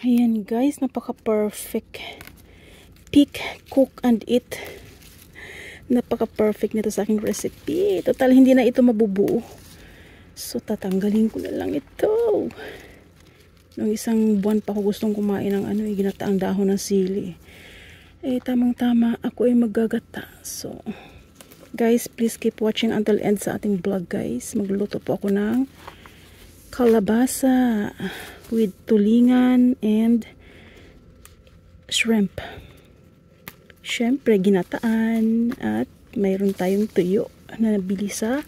Ayan guys, napaka-perfect. Pick, cook, and eat. Napaka-perfect nito sa aking recipe. Total, hindi na ito mabubuo. So, tatanggalin ko na lang ito. Nung isang buwan pa ako gustong kumain ng ginataang dahon ng sili. Eh, tamang-tama, ako ay maggagata. So, guys, please keep watching until end sa ating vlog, guys. Magluluto po ako ng kalabasa with tulingan and shrimp. Siyempre, ginataan at mayroon tayong tuyo na nabili sa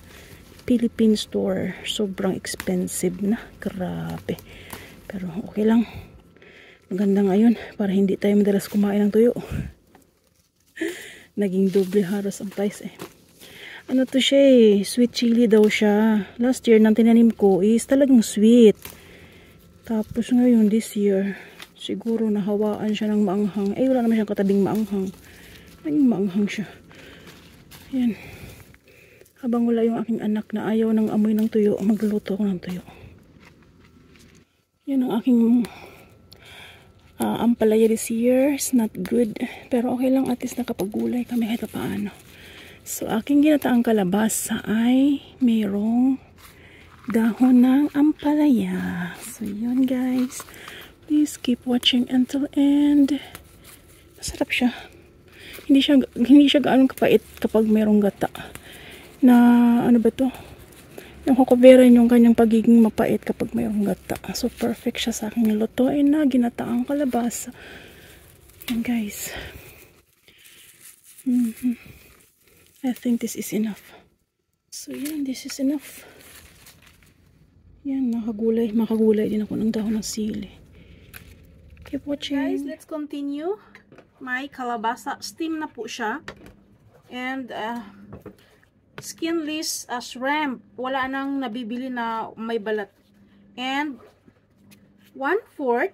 Philippine store. Sobrang expensive na. Grabe. Pero okay lang. Maganda ngayon para hindi tayo madalas kumain ng tuyo. Naging doble haros ang price eh. Ano to siya eh? Sweet chili daw siya. Last year nang tinanim ko is talagang sweet. Tapos ngayon this year, siguro nahawaan siya ng maanghang. Eh wala naman siyang katabing maanghang. Naging maanghang siya. Yan. Habang wala yung aking anak na ayaw ng amoy ng tuyo, magluluto ako ng tuyo. Yan ang aking ampalaya this year. It's not good. Pero okay lang, at least nakapagulay kami kahit paano. So, aking ginataang kalabasa ay mayroong dahon ng ampalaya. So, yun guys. Please keep watching until end. Masarap siya. Hindi siya gaano kapait kapag mayroong gata. Na, ano ba to? Yung kukuberan yung kanyang pagiging mapait kapag mayroong gata. So, perfect siya sa aking nilutuin na ginataang kalabasa. Yan, guys. I think this is enough. So, yan. This is enough. Yan, makagulay din ako ng dahon ng sili. Keep watching. Guys, let's continue. May kalabasa. Steam na po siya. And, skinless shrimp. Wala nang nabibili na may balat. And 1/4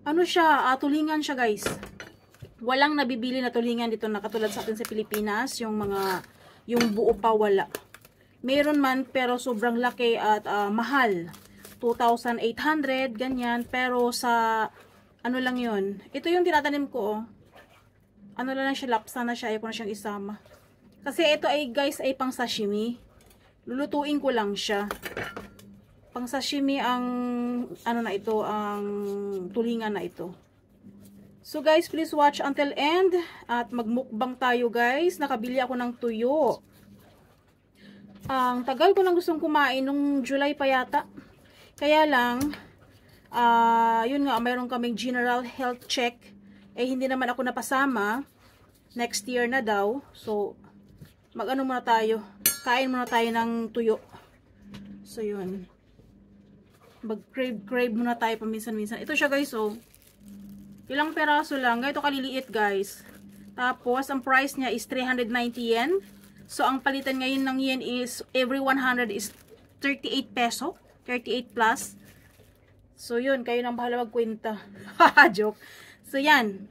ano siya, tulingan siya guys. Walang nabibili na tulingan dito na katulad sa atin sa Pilipinas, yung buo pa wala. Meron man pero sobrang laki at mahal. 2,800 ganyan, pero sa ano lang 'yon. Ito yung tinatanim ko. Ano lang siya, lapsa na siya, ayaw ko na siyang isama. Kasi ito ay guys ay pang sashimi. Lulutuin ko lang siya. Pang sashimi ang ano na ito, ang tulingan na ito. So guys, please watch until end at magmukbang tayo guys. Nakabili ako ng tuyo. Ang tagal ko nang gustong kumain nung July pa yata. Kaya lang yun nga, mayroon kaming general health check. Eh hindi naman ako napasama. Next year na daw. So mag-ano muna tayo. Kain muna tayo ng tuyo. So, yun. Mag-crave muna tayo paminsan-minsan. Ito siya guys, oh. Ilang peraso lang. Ganito kaliliit guys. Tapos, ang price niya is 390 yen. So, ang palitan ngayon ng yen is, every 100 is 38 peso. 38 plus. So, yun. Kayo nang bahala magkwenta. Joke. So, yan.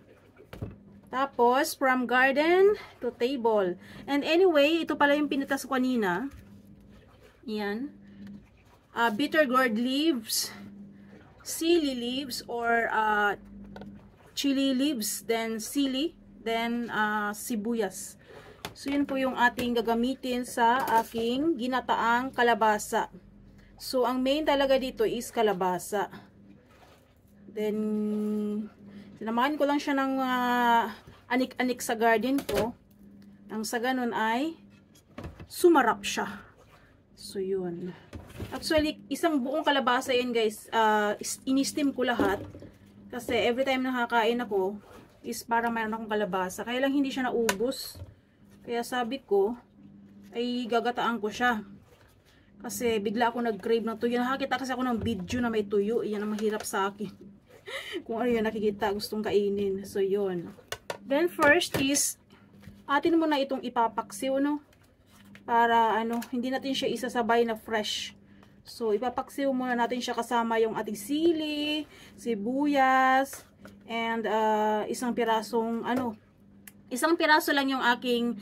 Tapos, from garden to table. And anyway, ito pala yung pinitas ko kanina. Yan. Bitter gourd leaves, sili leaves, or chili leaves, then sili, then sibuyas. So, yun po yung ating gagamitin sa aking ginataang kalabasa. So, ang main talaga dito is kalabasa. Then, sinamahan ko lang siya ng anik-anik sa garden ko. Ang sa ganun ay sumarap siya. So, yun. Actually, isang buong kalabasa yun guys. In-steam ko lahat. Kasi every time nakakain ako, is para mayroon akong kalabasa. Kaya lang hindi siya naubos. Kaya sabi ko, ay gagataan ko siya. Kasi bigla ako nag-crave ng tuyo. Nakakita kasi ako ng video na may tuyo. Iyan ang mahirap sa akin. Kung ano yun nakikita, gustong kainin. So, yun. Then, first is, atin muna itong ipapaksiw, no? Para, hindi natin siya isasabay na fresh. So, ipapaksiw muna natin siya kasama yung ating sili, sibuyas, and isang pirasong, isang piraso lang yung aking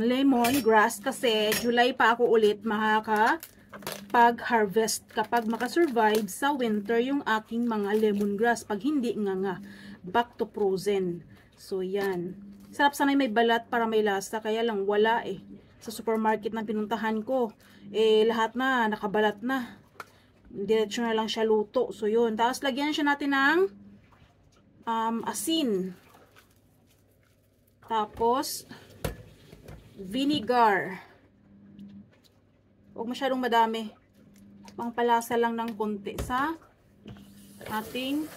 lemon grass kasi July pa ako ulit pag-harvest kapag makasurvive sa winter yung aking mga lemongrass. Pag hindi nga, back to frozen. So yan. Sarap sana may balat para may lasa, kaya lang wala eh. Sa supermarket na pinuntahan ko, lahat na nakabalat na. Diretso na lang siya luto. So yun. Tapos lagyan siya natin ng asin. Tapos vinegar. Huwag masyadong madami. Pangpalasa lang ng konti sa ating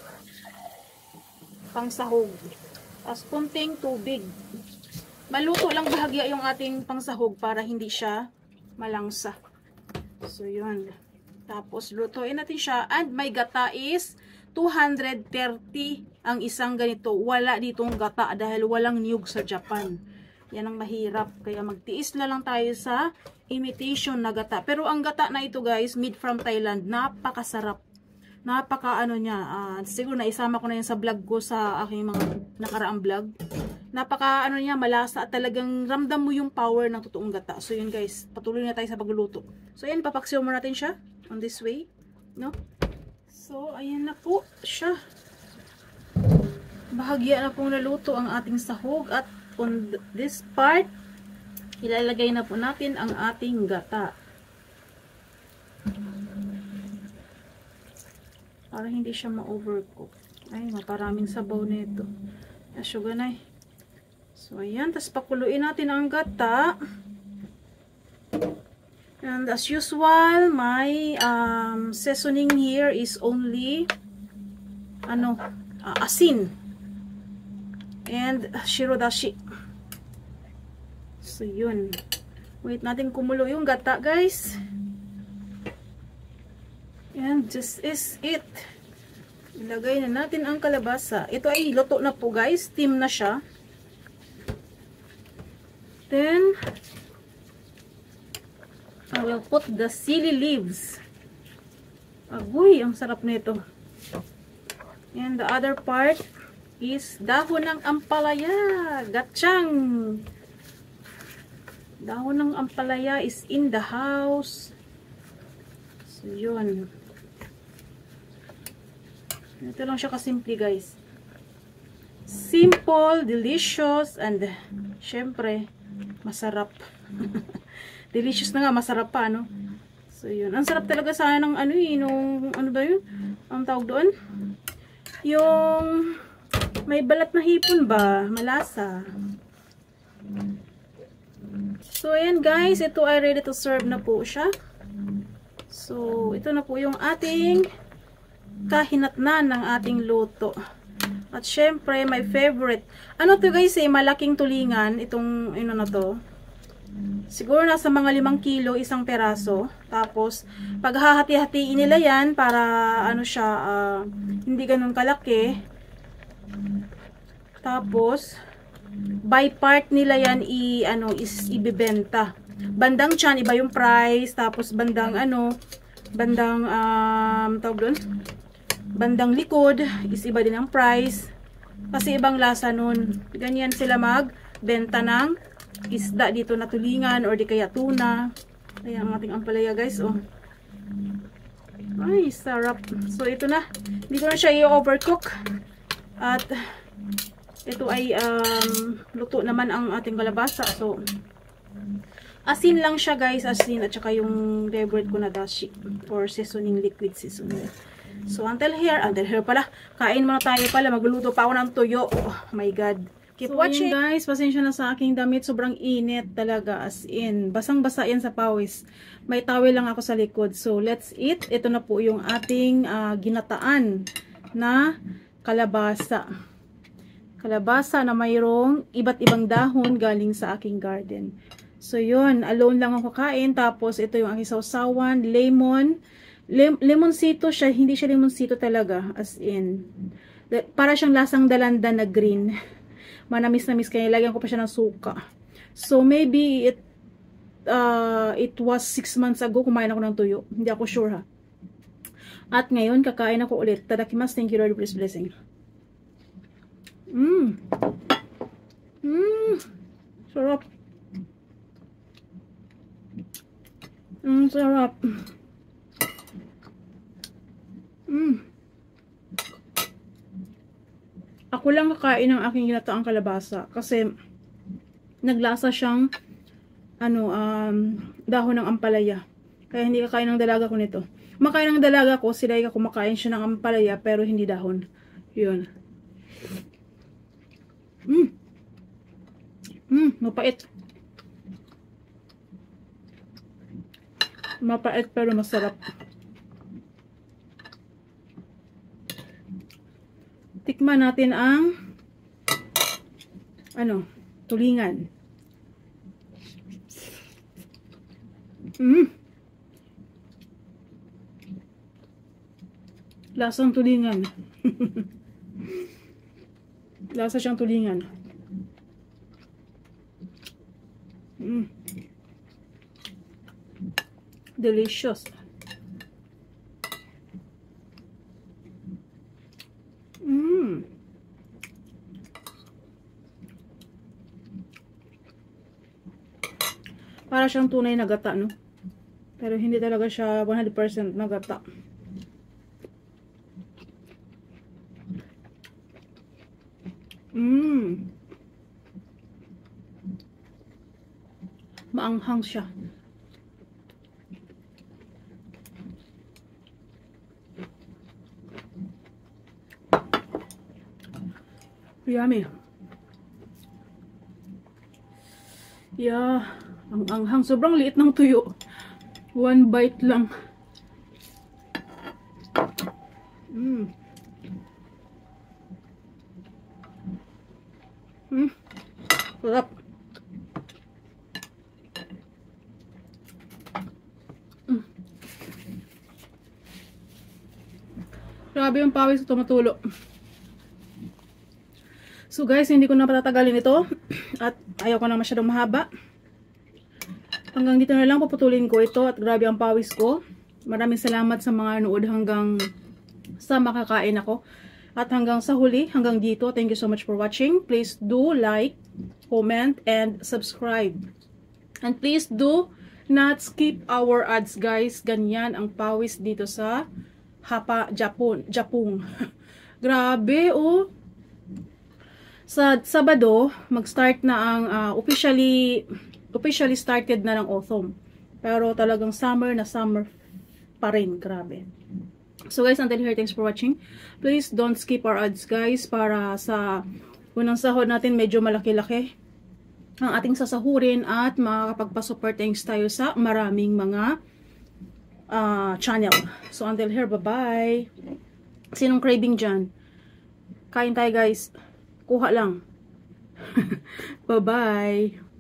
pangsahog. Tapos kunting tubig. Maluto lang bahagya yung ating pangsahog para hindi siya malangsa. So yun. Tapos lutuin natin siya. And my gata is 230 ang isang ganito. Wala ditong gata dahil walang niyog sa Japan. Yan ang mahirap. Kaya magtiis na lang tayo sa imitation na gata. Pero ang gata na ito guys, made from Thailand, napakasarap. Napaka ano niya, siguro na isama ko na yan sa vlog ko sa aking mga nakaraang vlog. Napaka ano niya, malasa at talagang ramdam mo yung power ng totoong gata. So yun guys, patuloy na tayo sa pagluluto. So yan, papaksiw mo natin siya on this way, no? So ayan na po siya. Bahagya na pong naluto ang ating sahog at on this part, ilalagay na po natin ang ating gata. Para hindi siya ma-overcook. Ay, maparaming sabaw nito. Asyuganay. So, ayan. Tapos pakuluin natin ang gata. And as usual, my seasoning here is only asin. And shirodashi. So, yun. Wait natin kumulo yung gata, guys. And this is it. Ilagay na natin ang kalabasa. Ito ay luto na po, guys. Steam na siya. Then, I will put the chili leaves. Agoy, ang sarap nito. And the other part is dahon ng ampalaya. Gatchang! Dahon ng ampalaya is in the house. So, yun. Ito lang siya kasimple, guys. Simple, delicious, and syempre, masarap. Delicious na nga, masarap pa, no? So, yun. Ang sarap talaga sana ng nung, ano ba yun? Ang tawag doon? Yung may balat na hipon ba? Malasa. So, ayan guys, ito ay ready to serve na po siya. So, ito na po yung ating kahinatnan ng ating luto. At syempre, my favorite. Ano to guys malaking tulingan. Itong, na to. Siguro nasa mga 5 kilo, isang peraso. Tapos, pag hahati-hatiin nila yan, para, hindi ganun kalaki. Tapos, by part nila yan is ibebenta. Bandang tiyan, iba yung price. Tapos bandang tawag doon, bandang likod is iba din ang price. Kasi ibang lasa nun. Ganyan sila magbenta ng isda dito na tulingan or di kaya tuna. Ayan ang ating ampalaya guys. Oh. Ay, sarap. So ito na. Hindi ko na siya i-overcook. At ito ay luto naman ang ating kalabasa. So, asin lang siya guys. Asin at saka yung favorite ko na dashi for seasoning, liquid seasoning. So, until here pala. Kain muna tayo pala. Magluluto pa ako ng tuyo. Oh my God. Keep watching guys. Pasensya na sa aking damit. Sobrang init talaga. As in. Basang-basa yan sa pawis. May towel lang ako sa likod. So, let's eat. Ito na po yung ating ginataan na kalabasa. Kalabasa na mayroong iba't ibang dahon galing sa aking garden. So, yun. Alone lang ako kain. Tapos, ito yung aking sausawan. Lemon. Lemonsito siya. Hindi siya lemonsito talaga. As in. Para siyang lasang dalanda na green. Manamis-namis. Kaya lagyan ko pa siya ng suka. So, maybe it was 6 months ago kumain ako ng tuyo. Hindi ako sure ha. At ngayon, kakain ako ulit. Tadakimasu. Thank you Lord for this blessing. Sarap. Sarap. Ako lang kakain ng aking ginataang kalabasa kasi naglasa siyang dahon ng ampalaya. Kaya hindi kakain ng dalaga ko nito. Makain ng dalaga ko, si Laika kumakain siya ng ampalaya pero hindi dahon. Yun. Mapait. Mapait pero masarap. Tikman natin ang tulingan. Lasang tulingan. Lasa siyang tulingan. Delicious. Para siyang tunay na gata, no? Pero hindi talaga siya 100% na gata. Maanghang siya. Yummy. Yeah. Ang anghang. Sobrang liit ng tuyo. One bite lang. Sarap. Grabe yung pawis ito matulo. So guys, hindi ko na patatagalin ito. At ayaw ko na masyadong mahaba. Hanggang dito na lang puputulin ko ito. At grabe ang pawis ko. Maraming salamat sa mga nood hanggang sa makakain ako. At hanggang sa huli, hanggang dito. Thank you so much for watching. Please do like, comment, and subscribe. And please do not skip our ads guys. Ganyan ang pawis dito sa Japong. Grabe oh. Sa Sabado, mag-start na ang officially started na ng autumn. Pero talagang summer na summer pa rin. Grabe. So guys, until here, thanks for watching. Please don't skip our ads guys para sa unang sahod natin medyo malaki-laki ang ating sasahurin at makakapagpa-support thanks tayo sa maraming mga channel. So until here, bye-bye. Sinong craving dyan? Kain tayo guys. Kuha lang. Bye-bye.